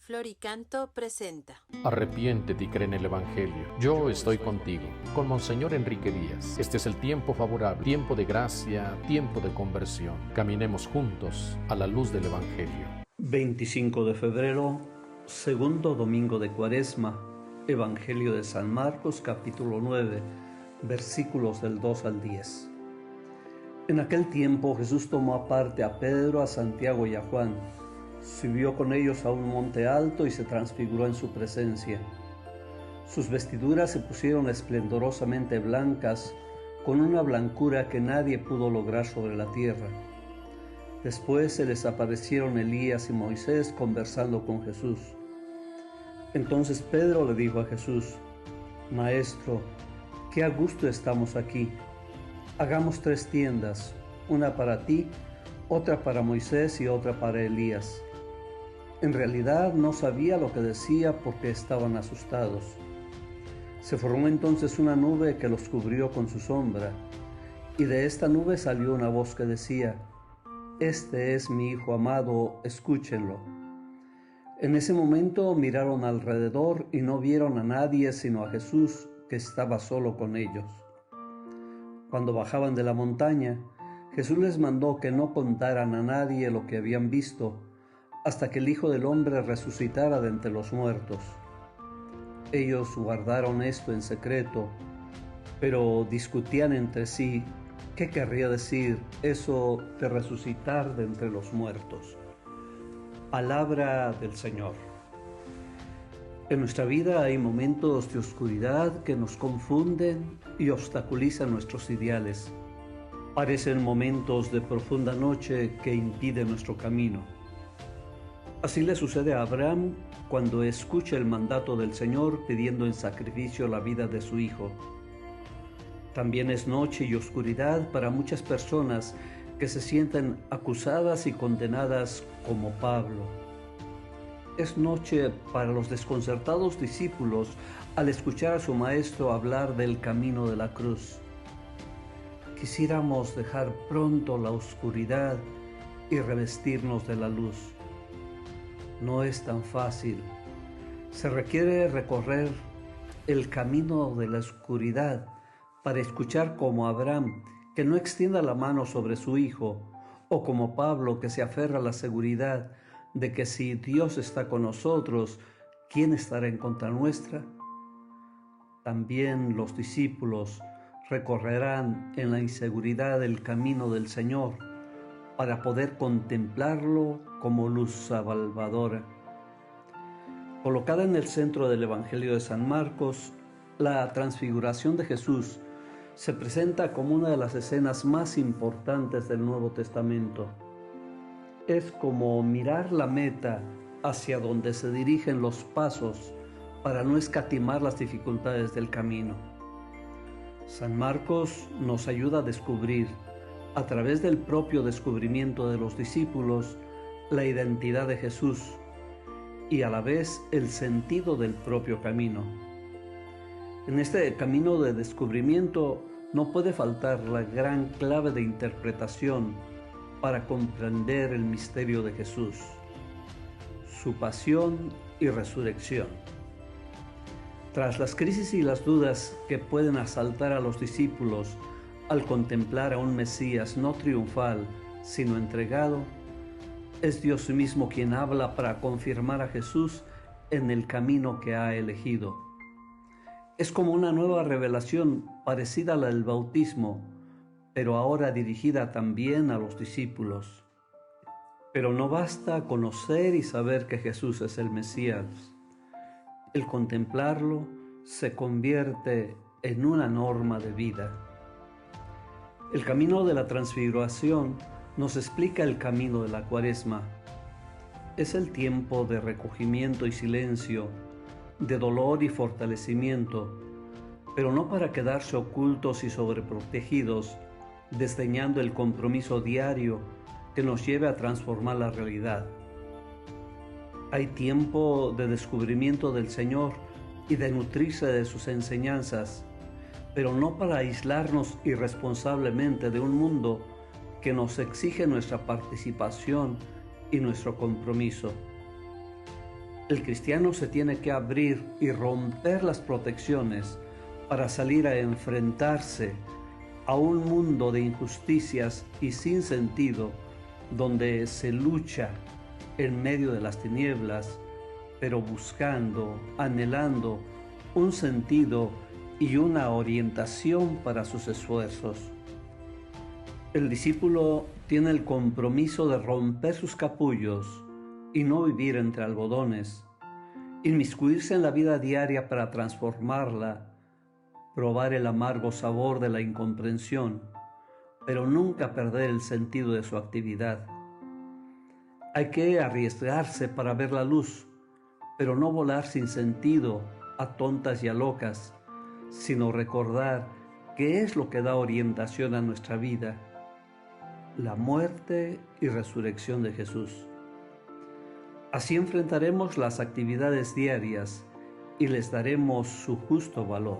Floricanto presenta. Arrepiéntete y cree en el Evangelio. Yo estoy contigo, con Monseñor Enrique Díaz. Este es el tiempo favorable, tiempo de gracia, tiempo de conversión. Caminemos juntos a la luz del Evangelio. 25 de febrero, segundo domingo de Cuaresma. Evangelio de San Marcos, capítulo 9, versículos del 2 al 10. En aquel tiempo Jesús tomó aparte a Pedro, a Santiago y a Juan. Subió con ellos a un monte alto y se transfiguró en su presencia. Sus vestiduras se pusieron esplendorosamente blancas, con una blancura que nadie pudo lograr sobre la tierra. Después se les aparecieron Elías y Moisés conversando con Jesús. Entonces Pedro le dijo a Jesús: Maestro, qué a gusto estamos aquí. Hagamos 3 tiendas, una para ti, otra para Moisés y otra para Elías. En realidad no sabía lo que decía porque estaban asustados. Se formó entonces una nube que los cubrió con su sombra, y de esta nube salió una voz que decía: Este es mi Hijo amado, escúchenlo. En ese momento miraron alrededor y no vieron a nadie sino a Jesús, que estaba solo con ellos. Cuando bajaban de la montaña, Jesús les mandó que no contaran a nadie lo que habían visto, hasta que el Hijo del Hombre resucitara de entre los muertos. Ellos guardaron esto en secreto, pero discutían entre sí qué querría decir eso de resucitar de entre los muertos. Palabra del Señor. En nuestra vida hay momentos de oscuridad que nos confunden y obstaculizan nuestros ideales. Parecen momentos de profunda noche que impiden nuestro camino. Así le sucede a Abraham cuando escucha el mandato del Señor pidiendo en sacrificio la vida de su hijo. También es noche y oscuridad para muchas personas que se sienten acusadas y condenadas como Pablo. Es noche para los desconcertados discípulos al escuchar a su maestro hablar del camino de la cruz. Quisiéramos dejar pronto la oscuridad y revestirnos de la luz. No es tan fácil. Se requiere recorrer el camino de la oscuridad para escuchar como Abraham, que no extienda la mano sobre su hijo, o como Pablo, que se aferra a la seguridad de que si Dios está con nosotros, ¿quién estará en contra nuestra? También los discípulos recorrerán en la inseguridad el camino del Señor para poder contemplarlo como luz salvadora. Colocada en el centro del Evangelio de San Marcos, la transfiguración de Jesús se presenta como una de las escenas más importantes del Nuevo Testamento. Es como mirar la meta hacia donde se dirigen los pasos para no escatimar las dificultades del camino. San Marcos nos ayuda a descubrir, a través del propio descubrimiento de los discípulos, la identidad de Jesús y a la vez el sentido del propio camino. En este camino de descubrimiento no puede faltar la gran clave de interpretación para comprender el misterio de Jesús, su pasión y resurrección. Tras las crisis y las dudas que pueden asaltar a los discípulos al contemplar a un Mesías no triunfal, sino entregado, es Dios mismo quien habla para confirmar a Jesús en el camino que ha elegido. Es como una nueva revelación parecida a la del bautismo, pero ahora dirigida también a los discípulos. Pero no basta conocer y saber que Jesús es el Mesías. El contemplarlo se convierte en una norma de vida. El camino de la transfiguración nos explica el camino de la Cuaresma. Es el tiempo de recogimiento y silencio, de dolor y fortalecimiento, pero no para quedarse ocultos y sobreprotegidos, desdeñando el compromiso diario que nos lleve a transformar la realidad. Hay tiempo de descubrimiento del Señor y de nutrirse de sus enseñanzas, pero no para aislarnos irresponsablemente de un mundo que nos exige nuestra participación y nuestro compromiso. El cristiano se tiene que abrir y romper las protecciones para salir a enfrentarse a un mundo de injusticias y sin sentido, donde se lucha en medio de las tinieblas, pero buscando, anhelando un sentido y una orientación para sus esfuerzos. El discípulo tiene el compromiso de romper sus capullos y no vivir entre algodones, inmiscuirse en la vida diaria para transformarla, probar el amargo sabor de la incomprensión, pero nunca perder el sentido de su actividad. Hay que arriesgarse para ver la luz, pero no volar sin sentido a tontas y a locas, sino recordar qué es lo que da orientación a nuestra vida: la muerte y resurrección de Jesús. Así enfrentaremos las actividades diarias y les daremos su justo valor.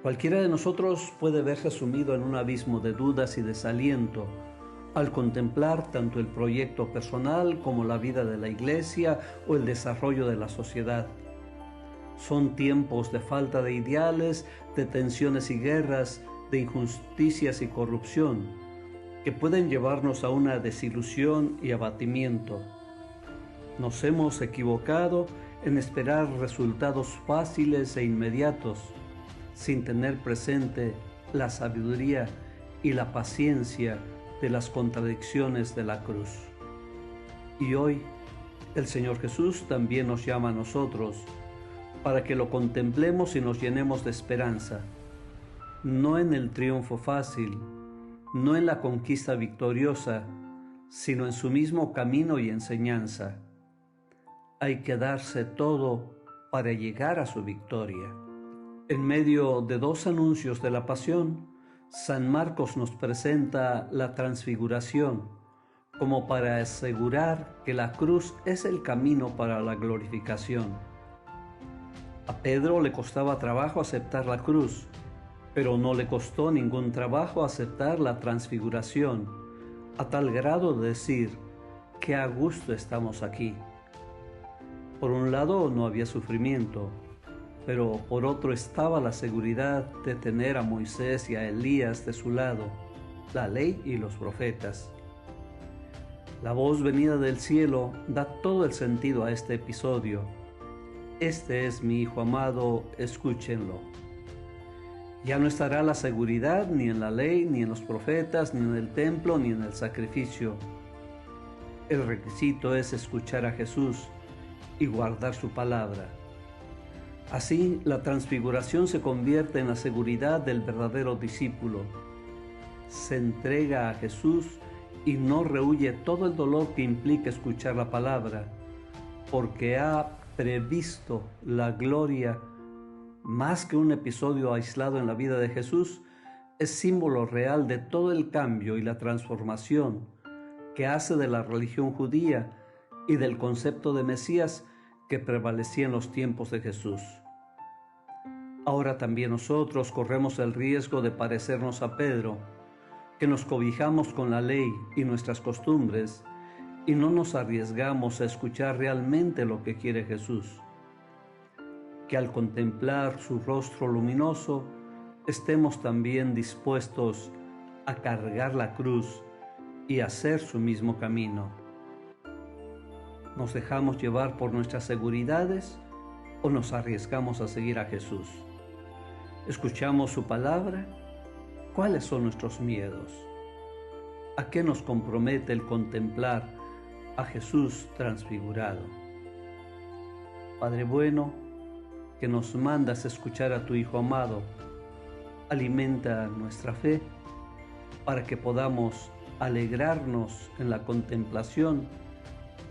Cualquiera de nosotros puede verse sumido en un abismo de dudas y desaliento al contemplar tanto el proyecto personal como la vida de la iglesia o el desarrollo de la sociedad. Son tiempos de falta de ideales, de tensiones y guerras, de injusticias y corrupción, que pueden llevarnos a una desilusión y abatimiento. Nos hemos equivocado en esperar resultados fáciles e inmediatos, sin tener presente la sabiduría y la paciencia de las contradicciones de la cruz. Y hoy el Señor Jesús también nos llama a nosotros para que lo contemplemos y nos llenemos de esperanza, no en el triunfo fácil, no en la conquista victoriosa, sino en su mismo camino y enseñanza. Hay que darse todo para llegar a su victoria. En medio de dos anuncios de la pasión, San Marcos nos presenta la transfiguración como para asegurar que la cruz es el camino para la glorificación. A Pedro le costaba trabajo aceptar la cruz, pero no le costó ningún trabajo aceptar la transfiguración, a tal grado de decir: qué a gusto estamos aquí. Por un lado no había sufrimiento, pero por otro estaba la seguridad de tener a Moisés y a Elías de su lado, la ley y los profetas. La voz venida del cielo da todo el sentido a este episodio. Este es mi Hijo amado, escúchenlo. Ya no estará la seguridad ni en la ley, ni en los profetas, ni en el templo, ni en el sacrificio. El requisito es escuchar a Jesús y guardar su palabra. Así, la transfiguración se convierte en la seguridad del verdadero discípulo. Se entrega a Jesús y no rehúye todo el dolor que implica escuchar la palabra, porque ha previsto la gloria. Más que un episodio aislado en la vida de Jesús, es símbolo real de todo el cambio y la transformación que hace de la religión judía y del concepto de Mesías que prevalecía en los tiempos de Jesús. Ahora también nosotros corremos el riesgo de parecernos a Pedro, que nos cobijamos con la ley y nuestras costumbres y no nos arriesgamos a escuchar realmente lo que quiere Jesús. Que al contemplar su rostro luminoso estemos también dispuestos a cargar la cruz y hacer su mismo camino. ¿Nos dejamos llevar por nuestras seguridades o nos arriesgamos a seguir a Jesús? ¿Escuchamos su palabra? ¿Cuáles son nuestros miedos? ¿A qué nos compromete el contemplar a Jesús transfigurado? Padre bueno, que nos mandas escuchar a tu Hijo amado, alimenta nuestra fe para que podamos alegrarnos en la contemplación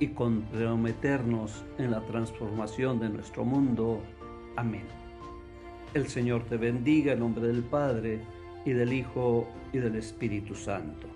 y comprometernos en la transformación de nuestro mundo. Amén. El Señor te bendiga en nombre del Padre, y del Hijo, y del Espíritu Santo.